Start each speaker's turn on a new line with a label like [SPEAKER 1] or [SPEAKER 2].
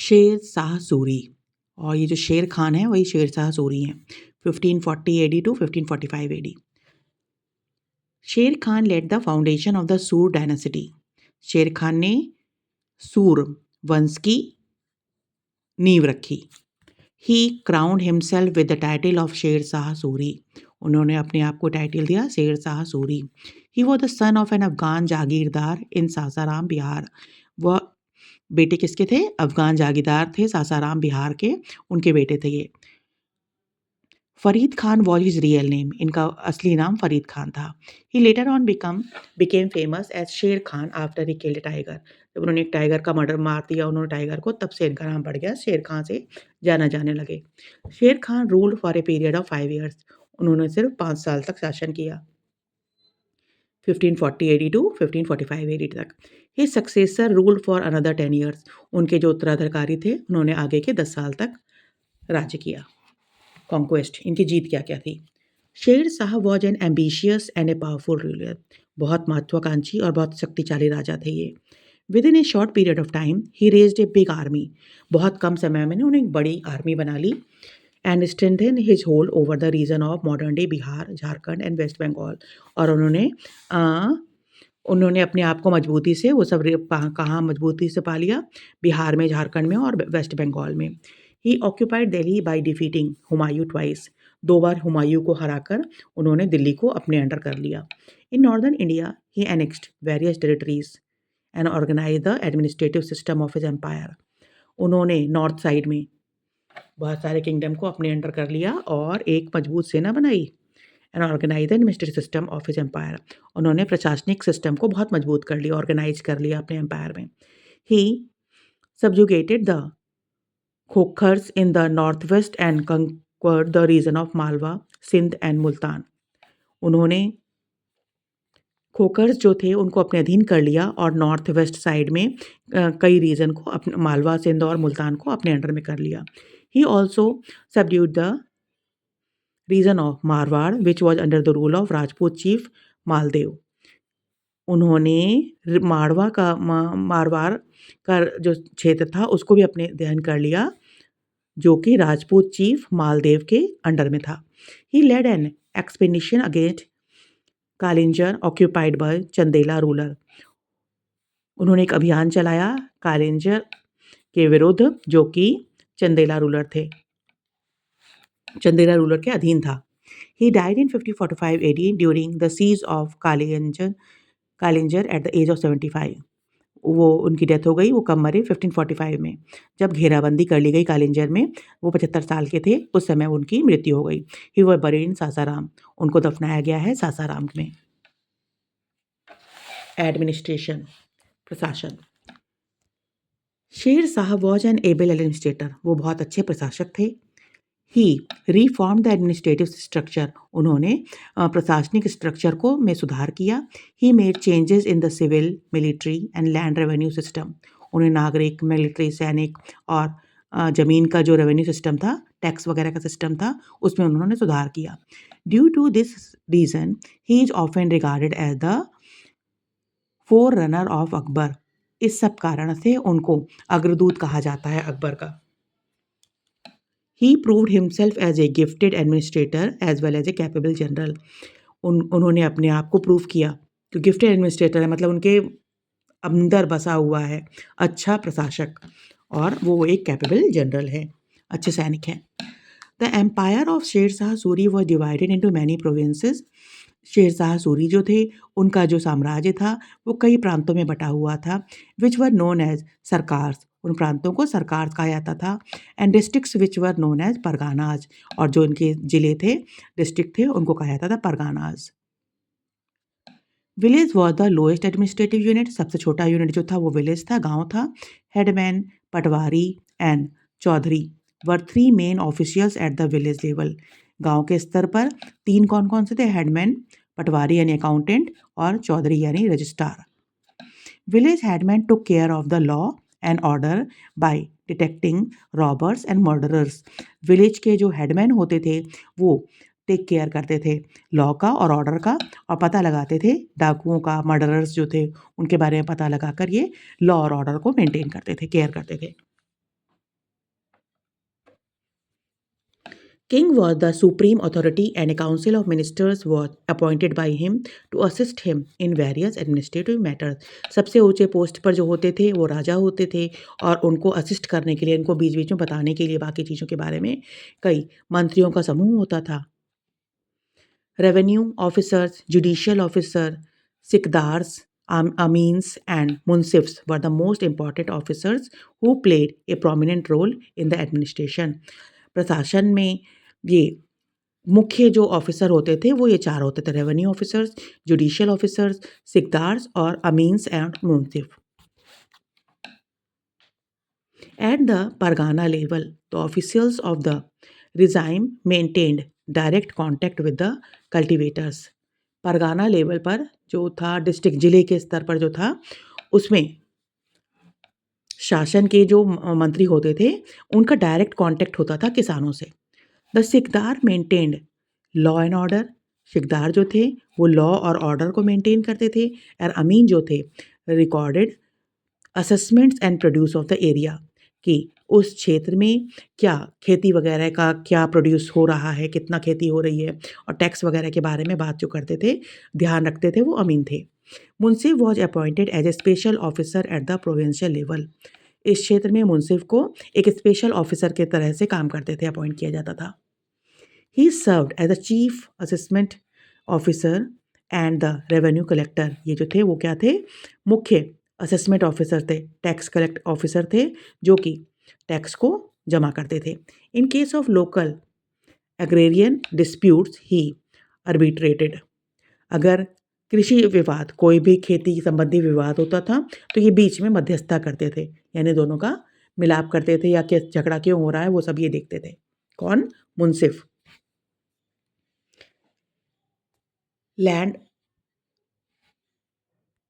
[SPEAKER 1] शेर शाह सूरी। और ये जो शेर खान है वही शेर शाह सूरी हैं। 1540 AD to 1545 AD। Sher Khan laid the foundation of the Sur dynasty. Sher Khan ने सूर वंश की नींव रखी। He crowned himself with the title of Sher Shah Suri. उन्होंने अपने आप को टाइटल दिया Sher Shah Suri. He was the son of an Afghan jagirdar in Sasaram Bihar. वह बेटे किसके थे? अफगान जागीरदार थे सासाराम बिहार के, उनके बेटे थे ये। Farid Khan was his real name. इनका असली नाम फरीद खान था। He later on became famous as Sher Khan after he killed tiger. जब उन्होंने एक टाइगर का मर्डर मार दिया उन्होंने टाइगर को, तब से इनका नाम पड़ गया शेर खान से जाना जाने लगे। शेर Khan ruled for a period of 5 years। उन्होंने सिर्फ 5 साल तक शासन किया, 1540 AD टू 1545 AD तक। His successor ruled for another 10 years। उनके जो उत्तराधिकारी थे उन्होंने आगे के 10 साल तक राज्य किया। कॉन्क्वेस्ट, इनकी जीत क्या क्या थी? Sher Shah was an ambitious and a powerful ruler. बहुत महत्वाकांक्षी और बहुत शक्तिशाली राजा थे ये। Within a short period of time he raised a big army. बहुत कम समय में उन्होंने एक बड़ी आर्मी बना ली। And strengthen his hold over the region of modern day Bihar, Jharkhand and West Bengal. और उन्होंने अपने आप को मजबूती से वो सब कहाँ मजबूती से पा लिया? बिहार में, झारखंड में और वेस्ट बंगाल में। He occupied Delhi by defeating Humayun twice. 2 बार हुमायूं को हराकर उन्होंने दिल्ली को अपने अंडर कर लिया। In northern India he annexed various territories and organise the administrative system of his empire. उन्होंने नॉर्थ साइड में बहुत सारे किंगडम को अपने अंडर कर लिया और एक मजबूत सेना बनाई। And organise the administrative system of his empire. उन्होंने प्रशासनिक सिस्टम को बहुत मजबूत कर लिया, ऑर्गेनाइज कर लिया अपने एम्पायर में। He subjugated the Khokhars in the north west and conquered the region of Malwa, Sindh and Multan. उन्होंने खोखर्स जो थे उनको अपने अधीन कर लिया और नॉर्थ वेस्ट साइड में कई रीजन को अपने मालवा, सिंध और मुल्तान को अपने अंडर में कर लिया। He also subdued the region of Marwar which was under the rule of Rajput chief Maldev. उन्होंने मारवाड़ का जो क्षेत्र था उसको भी अपने अधीन कर लिया, जो कि राजपूत चीफ मालदेव के अंडर में था। He led an expedition against Kalinjar occupied by Chandela ruler. उन्होंने एक अभियान चलाया कालिंजर के विरुद्ध, जो कि चंदेला रूलर थे, चंदेला रूलर के अधीन था। He died in 1545 AD during the siege of Kalinjar at the age of 75। वो उनकी डेथ हो गई, वो कब मरे? 1545 में, जब घेराबंदी कर ली गई कालिंजर में। वो 75 साल के थे, उस समय उनकी मृत्यु हो गई। He were buried in Sasaram. उनको दफनाया गया है सासाराम में। एडमिनिस्ट्रेशन, प्रशासन। Sher Shah was an able administrator. वो बहुत अच्छे प्रशासक थे। He reform the administrative structure. उन्होंने प्रशासनिक स्ट्रक्चर को में सुधार किया। He made changes in the civil, military and land revenue system. उन्हें नागरिक, मिलिट्री, सैनिक और ज़मीन का जो रेवेन्यू सिस्टम था, टैक्स वगैरह का सिस्टम था, उसमें उन्होंने सुधार किया। Due to this reason he is often regarded as the forerunner of Akbar. इस सब कारण से उनको अग्रदूत कहा जाता है अकबर का। He proved himself as a gifted administrator as well as a capable general। उन्होंने अपने आप को प्रूव किया कि गिफ्टेड एडमिनिस्ट्रेटर है, मतलब उनके अंदर बसा हुआ है अच्छा प्रशासक, और वो एक कैपेबल जनरल है, अच्छे सैनिक हैं। The empire of Sher Shah Suri was divided into many provinces. शेर शाह सूरी जो थे उनका जो साम्राज्य था वो कई प्रांतों में बटा हुआ था। Which were known as sarkars. उन प्रांतों को सरकार कहा जाता था। And districts which were known as parganas. और जो उनके ज़िले थे, डिस्ट्रिक्ट थे, उनको कहा जाता था parganas. Village was the lowest administrative unit. सबसे छोटा यूनिट जो था वो विलेज था, गांव था। Headman, patwari and chaudhary were 3 men officials at the village level. गांव के स्तर पर 3 कौन कौन से थे? हेडमैन, पटवारी यानी अकाउंटेंट, और चौधरी यानी registrar. Village headman took care of the law and order by detecting robbers and murderers. Village के जो हेडमैन होते थे वो टेक केयर करते थे लॉ का और ऑर्डर का, और पता लगाते थे डाकुओं का, मर्डरर्स जो थे उनके बारे में पता लगाकर ये लॉ और ऑर्डर को मेंटेन करते थे, केयर करते थे। King was the supreme authority and a council of ministers was appointed by him to assist him in various administrative matters. सबसे ऊंचे पोस्ट पर जो होते थे वो राजा होते थे और उनको असिस्ट करने के लिए, इनको बीच बीच में बताने के लिए बाकी चीज़ों के बारे में कई मंत्रियों का समूह होता था. Revenue officers, judicial officer, sikdars, amins, and munsifs were the most important officers who played a prominent role in the administration. प्रशासन में ये मुख्य जो ऑफिसर होते थे वो ये चार होते थे: रेवेन्यू ऑफिसर्स, जुडिशियल ऑफिसर्स, सिकदार्स और amines and Munsif. At the Pargana level, the officials of the regime maintained direct contact with the cultivators. Pargana level पर जो था, डिस्ट्रिक्ट जिले के स्तर पर जो था, उसमें शासन के जो मंत्री होते थे उनका डायरेक्ट कांटेक्ट होता था किसानों से. The sikdar maintained law and order. Sikdar जो थे वो लॉ और ऑर्डर को मेंटेन करते थे. और अमीन जो थे recorded assessments and produce of the area, कि उस क्षेत्र में क्या खेती वगैरह का क्या प्रोड्यूस हो रहा है, कितना खेती हो रही है, और टैक्स वगैरह के बारे में बात जो करते थे, ध्यान रखते थे, वो अमीन थे. Munsif was appointed as a special officer at the provincial level. इस क्षेत्र में मुंसिफ को एक स्पेशल ऑफिसर के तरह से काम करते थे, अपॉइंट किया जाता था. He served as the chief assessment officer and the revenue collector. ये जो थे वो क्या थे? मुख्य असेसमेंट ऑफिसर थे, टैक्स कलेक्ट ऑफिसर थे, जो कि टैक्स को जमा करते थे. In case of local agrarian disputes he arbitrated. अगर कृषि विवाद, कोई भी खेती संबंधी विवाद होता था तो ये बीच में मध्यस्थता करते थे, यानी दोनों का मिलाप करते थे, या क्या झगड़ा क्यों हो रहा है वो सब ये देखते थे. कौन? मुंसिफ. लैंड